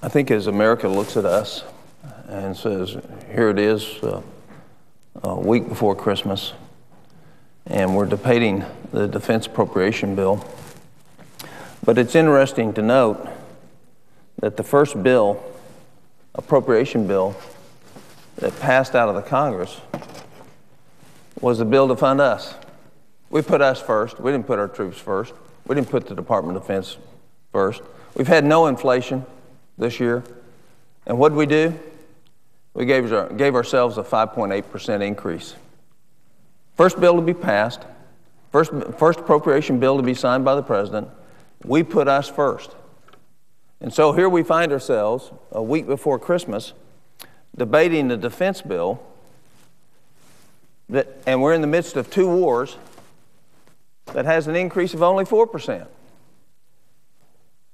I think as America looks at us and says, here it is, a week before Christmas, and we're debating the defense appropriation bill. But it's interesting to note that the first bill, appropriation bill, that passed out of the Congress was a bill to fund us. We put us first. We didn't put our troops first. We didn't put the Department of Defense first. We've had no inflation this year. And what did we do? We gave ourselves a 5.8% increase. First bill to be passed, first appropriation bill to be signed by the president. We put us first. And so here we find ourselves a week before Christmas debating the defense bill, and we're in the midst of two wars that has an increase of only 4%.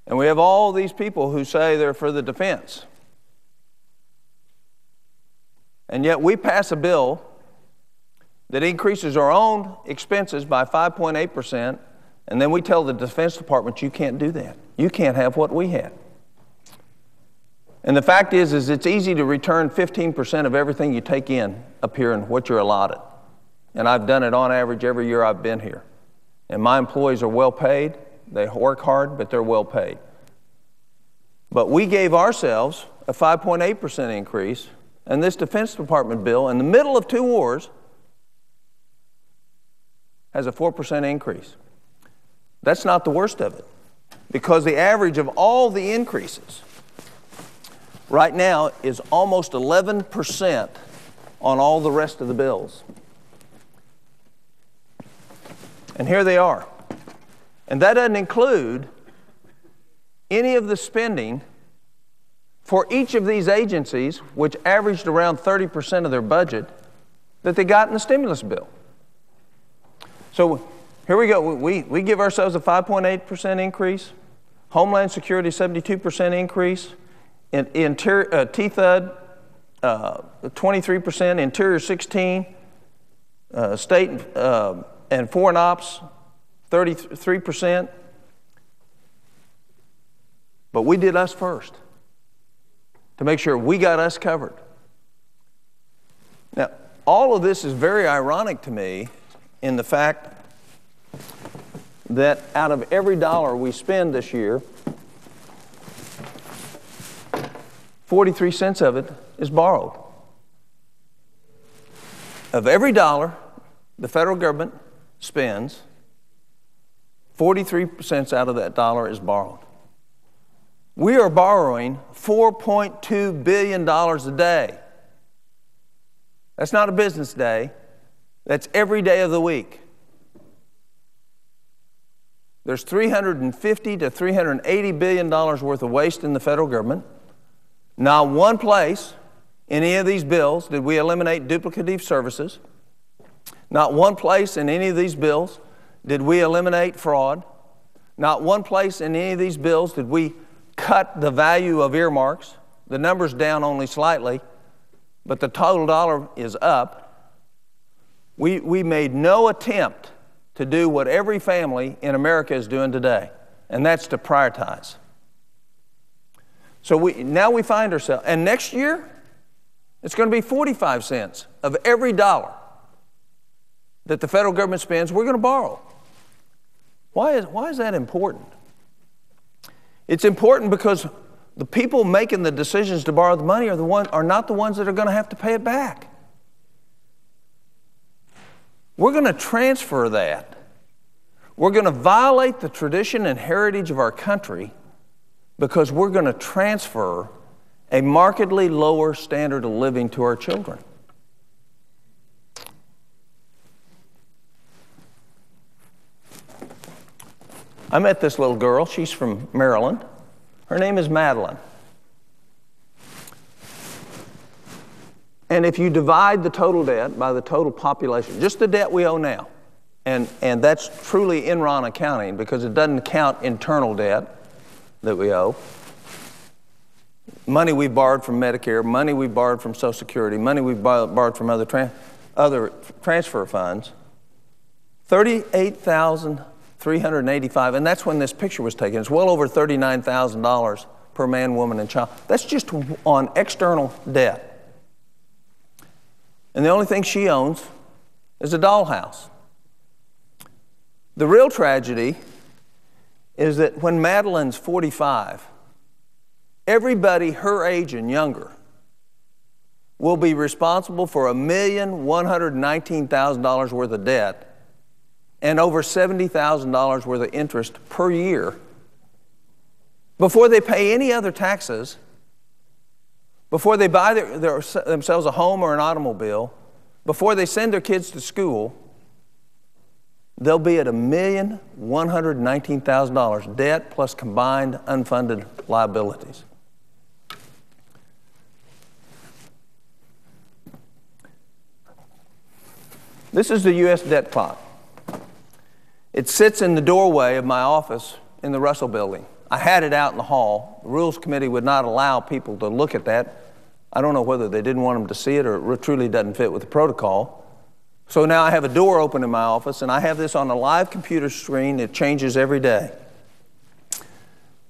And we have all these people who say they're for the defense. And yet we pass a bill that increases our own expenses by 5.8%, and then we tell the Defense Department, you can't do that. You can't have what we had. And the fact is it's easy to return 15% of everything you take in up here and what you're allotted. And I've done it on average every year I've been here. And my employees are well paid. They work hard, but they're well paid. But we gave ourselves a 5.8% increase, and this Defense Department bill, in the middle of two wars, has a 4% increase. That's not the worst of it, because the average of all the increases right now is almost 11% on all the rest of the bills. And here they are. And that doesn't include any of the spending for each of these agencies, which averaged around 30% of their budget, that they got in the stimulus bill. So here we go. We give ourselves a 5.8% increase, Homeland Security 72% increase, THUD 23%, Interior 16%, State and Foreign Ops 33%. But we did us first to make sure we got us covered. Now, all of this is very ironic to me in the fact that out of every dollar we spend this year, 43 cents of it is borrowed. Of every dollar the federal government spends, 43 cents out of that dollar is borrowed. We are borrowing $4.2 billion a day. That's not a business day. That's every day of the week. There's $350 to $380 billion worth of waste in the federal government. Not one place in any of these bills did we eliminate duplicative services. Not one place in any of these bills did we eliminate fraud. Not one place in any of these bills did we cut the value of earmarks. The number's down only slightly, but the total dollar is up. We made no attempt to do what every family in America is doing today, and that's to prioritize. So now we find ourselves, and next year, it's going to be 45 cents of every dollar that the federal government spends, we're going to borrow. Why is that important? It's important because the people making the decisions to borrow the money are not the ones that are going to have to pay it back. We're going to transfer that. We're going to violate the tradition and heritage of our country because we're going to transfer a markedly lower standard of living to our children. I met this little girl. She's from Maryland. Her name is Madeline. And if you divide the total debt by the total population, just the debt we owe now, and that's truly Enron accounting because it doesn't count internal debt that we owe, money we borrowed from Medicare, money we borrowed from Social Security, money we borrowed from other transfer funds, $38,385, and that's when this picture was taken. It's well over $39,000 per man, woman, and child. That's just on external debt. And the only thing she owns is a dollhouse. The real tragedy is that when Madeline's 45, everybody her age and younger will be responsible for $1,119,000 worth of debt and over $70,000 worth of interest per year before they pay any other taxes, before they buy themselves a home or an automobile, before they send their kids to school. They'll be at $1,119,000 debt plus combined unfunded liabilities. This is the U.S. debt clock. It sits in the doorway of my office in the Russell Building. I had it out in the hall. The Rules Committee would not allow people to look at that. I don't know whether they didn't want them to see it or it truly doesn't fit with the protocol. So now I have a door open in my office, and I have this on a live computer screen. It changes every day.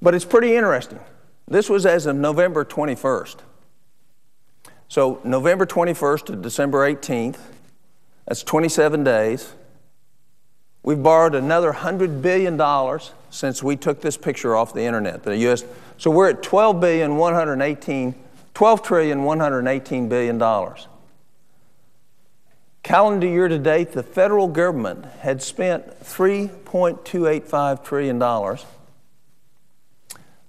But it's pretty interesting. This was as of November 21st. So November 21st to December 18th, that's 27 days. We've borrowed another $100 billion since we took this picture off the internet. The U.S. So we're at $12,118 billion. Calendar year to date, the federal government had spent $3.285 trillion.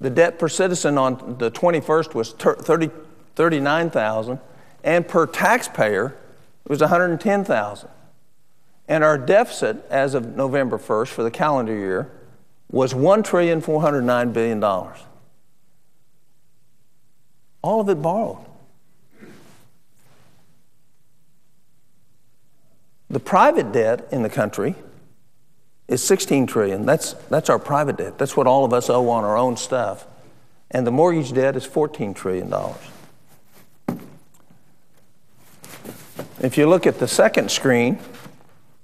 The debt per citizen on the 21st was $39,000, and per taxpayer, it was $110,000. And our deficit as of November 1st for the calendar year was $1,409 billion. All of it borrowed. The private debt in the country is $16 trillion. That's our private debt. That's what all of us owe on our own stuff. And the mortgage debt is $14 trillion. If you look at the second screen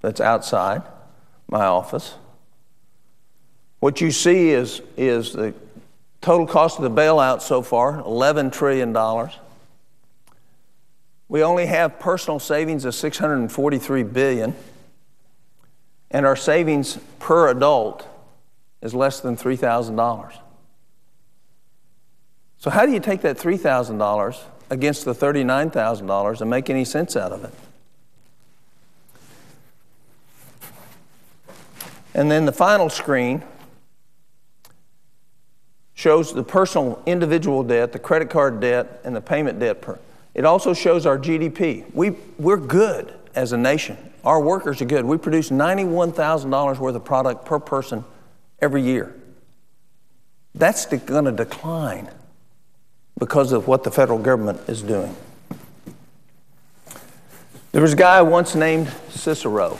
that's outside my office, what you see is the total cost of the bailout so far, $11 trillion. We only have personal savings of $643 billion, and our savings per adult is less than $3,000. So how do you take that $3,000 against the $39,000 and make any sense out of it? And then the final screen shows the personal individual debt, the credit card debt, and the payment debt per. It also shows our GDP. We're good as a nation. Our workers are good. We produce $91,000 worth of product per person every year. That's going to decline because of what the federal government is doing. There was a guy once named Cicero,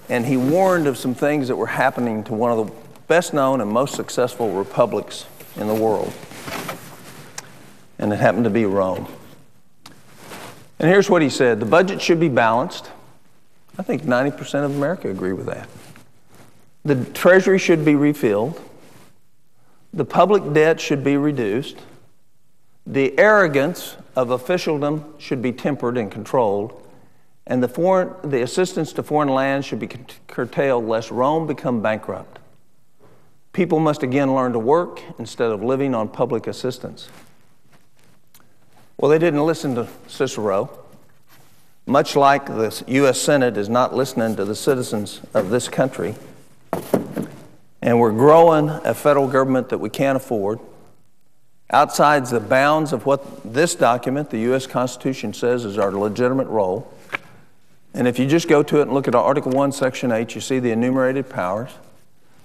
and he warned of some things that were happening to one of the best known and most successful republics in the world. And it happened to be Rome. And here's what he said: the budget should be balanced. I think 90% of America agree with that. The treasury should be refilled. The public debt should be reduced. The arrogance of officialdom should be tempered and controlled. And the assistance to foreign lands should be curtailed lest Rome become bankrupt. People must again learn to work instead of living on public assistance. Well, they didn't listen to Cicero, much like the U.S. Senate is not listening to the citizens of this country. And we're growing a federal government that we can't afford, outside the bounds of what this document, the U.S. Constitution, says is our legitimate role. And if you just go to it and look at Article 1, Section 8, you see the enumerated powers.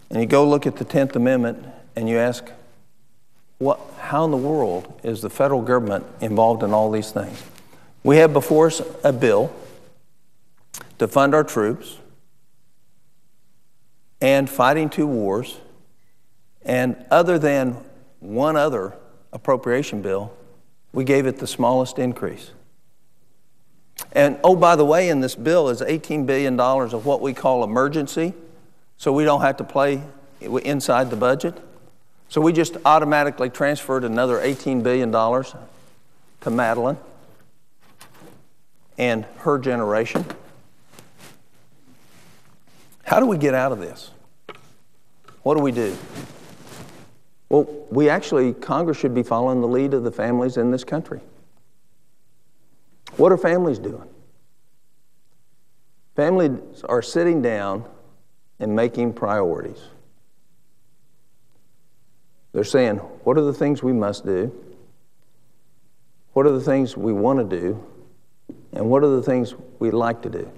And you go look at the 10th Amendment and you ask, how in the world is the federal government involved in all these things? We have before us a bill to fund our troops and fighting 2 wars, and other than one other appropriation bill, we gave it the smallest increase. And oh, by the way, in this bill is $18 billion of what we call emergency, so we don't have to inside the budget. So we just automatically transferred another $18 billion to Madeline and her generation. How do we get out of this? What do we do? Well, Congress should be following the lead of the families in this country. What are families doing? Families are sitting down and making priorities. They're saying, what are the things we must do? What are the things we want to do? And what are the things we'd like to do?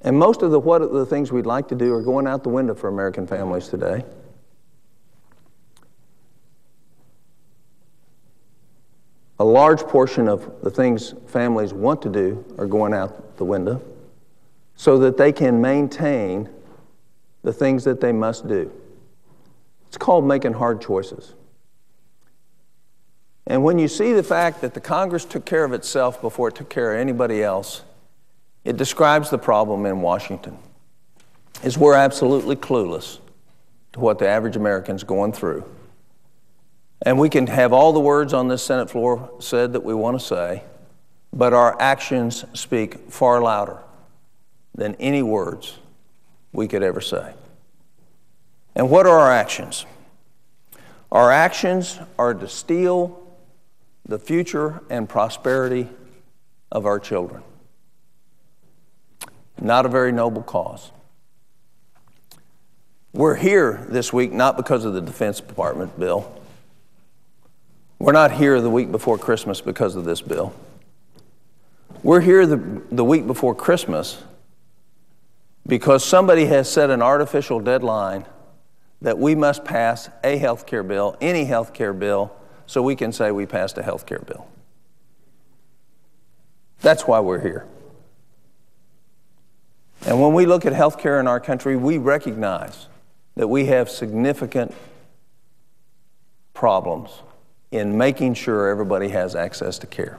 And most of the things we'd like to do are going out the window for American families today. A large portion of the things families want to do are going out the window so that they can maintain the things that they must do. It's called making hard choices. And when you see the fact that the Congress took care of itself before it took care of anybody else, it describes the problem in Washington. Is we're absolutely clueless to what the average American's going through. And we can have all the words on this Senate floor said that we want to say, but our actions speak far louder than any words we could ever say. And what are our actions? Our actions are to steal the future and prosperity of our children. Not a very noble cause. We're here this week not because of the Defense Department bill. We're not here the week before Christmas because of this bill. We're here the week before Christmas because somebody has set an artificial deadline that we must pass a health care bill, any health care bill, so we can say we passed a health care bill. That's why we're here. And when we look at health care in our country, we recognize that we have significant problems in making sure everybody has access to care.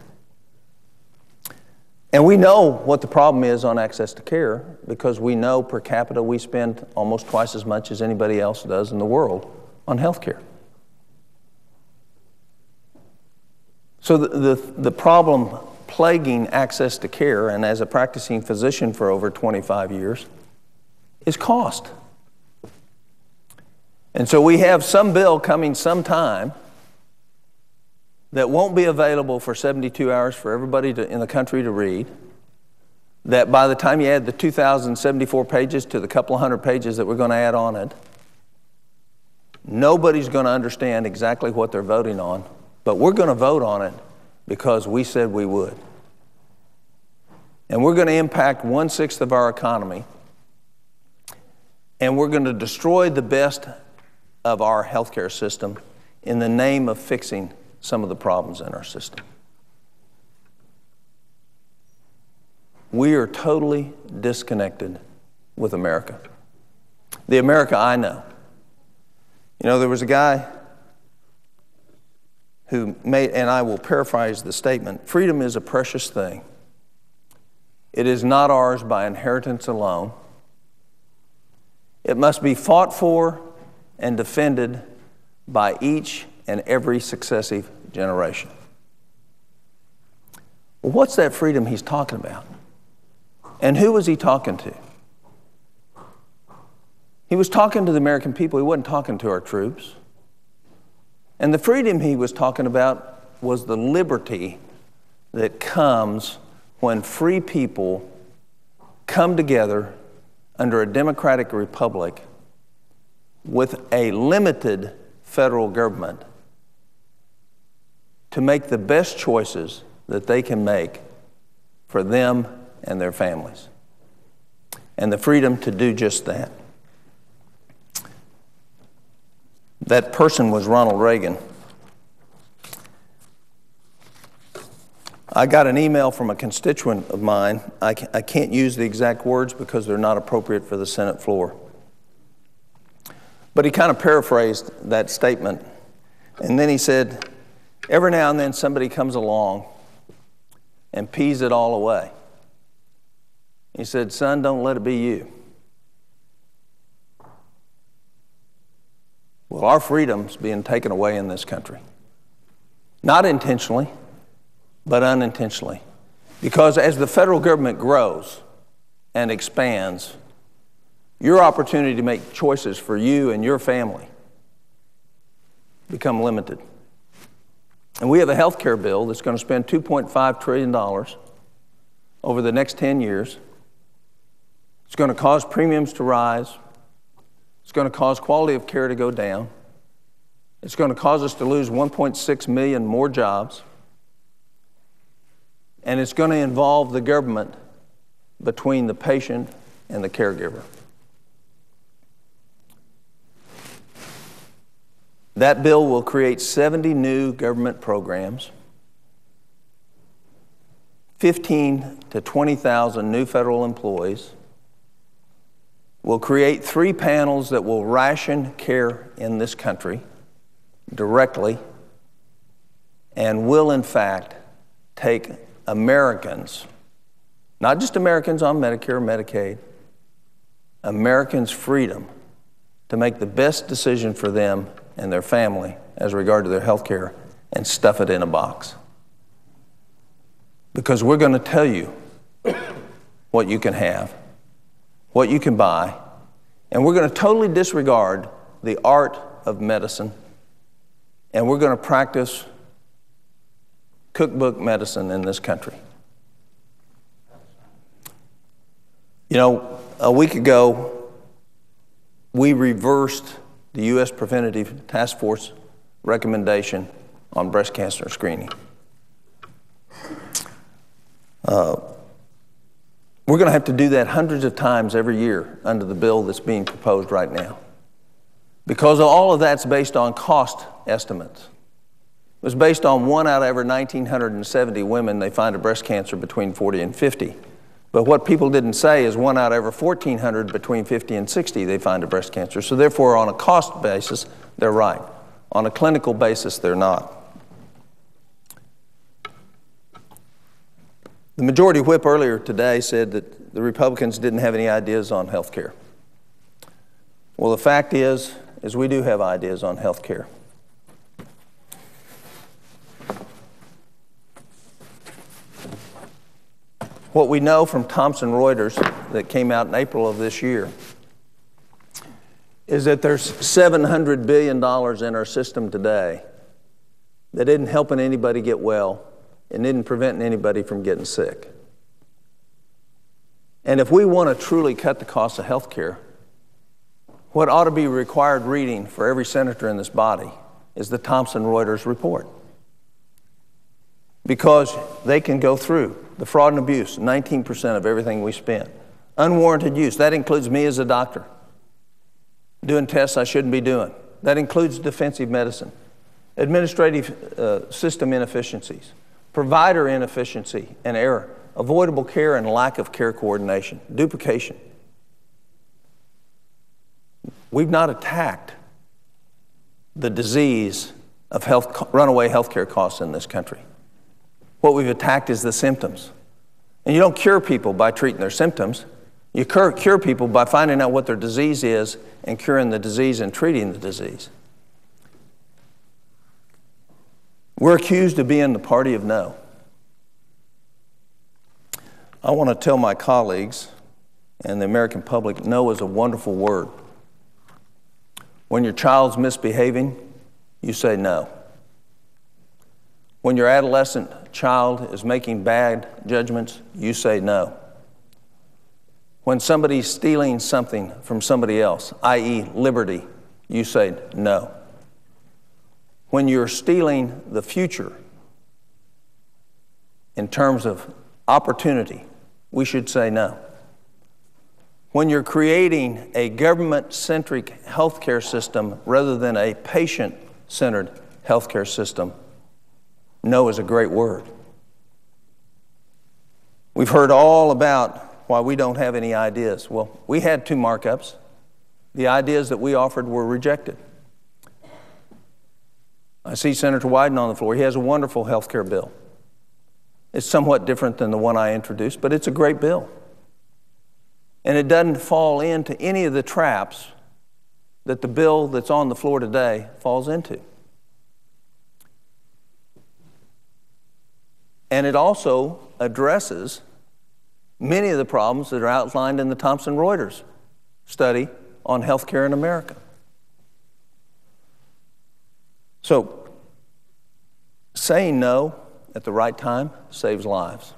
And we know what the problem is on access to care because we know per capita we spend almost twice as much as anybody else does in the world on health care. So the problem plaguing access to care, and as a practicing physician for over 25 years, is cost. And so we have some bill coming sometime that won't be available for 72 hours for everybody in the country to read, that by the time you add the 2,074 pages to the couple of hundred pages that we're going to add on it, nobody's going to understand exactly what they're voting on, but we're going to vote on it because we said we would. And we're going to impact 1/6 of our economy, and we're going to destroy the best of our healthcare system in the name of fixing some of the problems in our system. We are totally disconnected with America. The America I know. You know, there was a guy who made, and I will paraphrase the statement, freedom is a precious thing. It is not ours by inheritance alone. It must be fought for and defended by each and every successive generation. Well, what's that freedom he's talking about? And who was he talking to? He was talking to the American people. He wasn't talking to our troops. And the freedom he was talking about was the liberty that comes when free people come together under a democratic republic with a limited federal government to make the best choices that they can make for them and their families, and the freedom to do just that. That person was Ronald Reagan. I got an email from a constituent of mine. I can't use the exact words because they're not appropriate for the Senate floor. But he kind of paraphrased that statement. And then he said, every now and then somebody comes along and pees it all away. He said, son, don't let it be you. Well, our freedom's being taken away in this country. Not intentionally, but unintentionally. Because as the federal government grows and expands, your opportunity to make choices for you and your family become limited. And we have a health care bill that's going to spend $2.5 trillion over the next 10 years. It's going to cause premiums to rise. It's going to cause quality of care to go down. It's going to cause us to lose 1.6 million more jobs. And it's going to involve the government between the patient and the caregiver. That bill will create 70 new government programs, 15 to 20,000 new federal employees. We'll create 3 panels that will ration care in this country directly and will, in fact, take Americans, not just Americans on Medicare or Medicaid, Americans' freedom to make the best decision for them and their family as regard to their health care and stuff it in a box. Because we're going to tell you what you can have, what you can buy, and we're going to totally disregard the art of medicine, and we're going to practice cookbook medicine in this country. You know, a week ago, we reversed the U.S. Preventative Task Force recommendation on breast cancer screening. We're going to have to do that hundreds of times every year under the bill that's being proposed right now. Because all of that's based on cost estimates. It was based on 1 out of every 1,970 women they find a breast cancer between 40 and 50. But what people didn't say is 1 out of every 1,400 between 50 and 60 they find a breast cancer. So therefore, on a cost basis, they're right. On a clinical basis, they're not. The majority whip earlier today said that the Republicans didn't have any ideas on health care. Well, the fact is we do have ideas on health care. What we know from Thomson Reuters that came out in April of this year is that there's $700 billion in our system today that isn't helping anybody get well and isn't preventing anybody from getting sick. And if we want to truly cut the cost of health care, what ought to be required reading for every senator in this body is the Thomson Reuters report. Because they can go through the fraud and abuse, 19% of everything we spend. Unwarranted use, that includes me as a doctor, doing tests I shouldn't be doing. That includes defensive medicine, administrative system inefficiencies, provider inefficiency and error, avoidable care and lack of care coordination, duplication. We've not attacked the disease of runaway health care costs in this country. What we've attacked is the symptoms. And you don't cure people by treating their symptoms. You cure people by finding out what their disease is and curing the disease and treating the disease. We're accused of being the party of no. I want to tell my colleagues and the American public, no is a wonderful word. When your child's misbehaving, you say no. When your adolescent child is making bad judgments, you say no. When somebody's stealing something from somebody else, i.e. liberty, you say no. When you're stealing the future in terms of opportunity, we should say no. When you're creating a government-centric healthcare system rather than a patient-centered healthcare system, no is a great word. We've heard all about why we don't have any ideas. Well, we had 2 markups. The ideas that we offered were rejected. I see Senator Wyden on the floor. He has a wonderful health care bill. It's somewhat different than the one I introduced, but it's a great bill. And it doesn't fall into any of the traps that the bill that's on the floor today falls into. And it also addresses many of the problems that are outlined in the Thomson Reuters study on healthcare in America. So, saying no at the right time saves lives.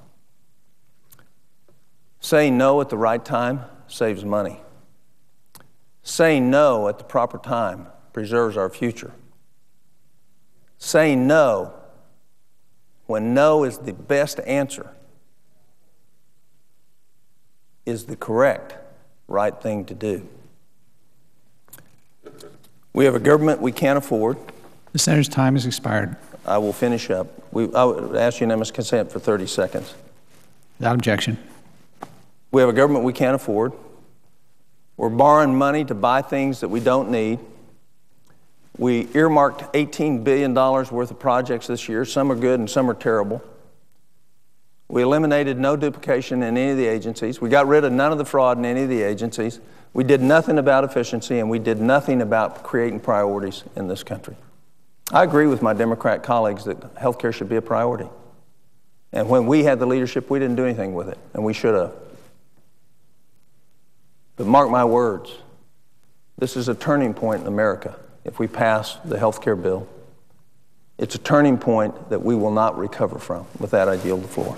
Saying no at the right time saves money. Saying no at the proper time preserves our future. Saying no when no is the best answer is the correct, right thing to do. We have a government we can't afford. The senator's time has expired. I will finish up. I would ask unanimous consent for 30 seconds. Without objection. We have a government we can't afford. We're borrowing money to buy things that we don't need. We earmarked $18 billion worth of projects this year. Some are good and some are terrible. We eliminated no duplication in any of the agencies. We got rid of none of the fraud in any of the agencies. We did nothing about efficiency, and we did nothing about creating priorities in this country. I agree with my Democrat colleagues that health care should be a priority. And when we had the leadership, we didn't do anything with it, and we should have. But mark my words, this is a turning point in America if we pass the health care bill. It's a turning point that we will not recover from. With that, I yield the floor.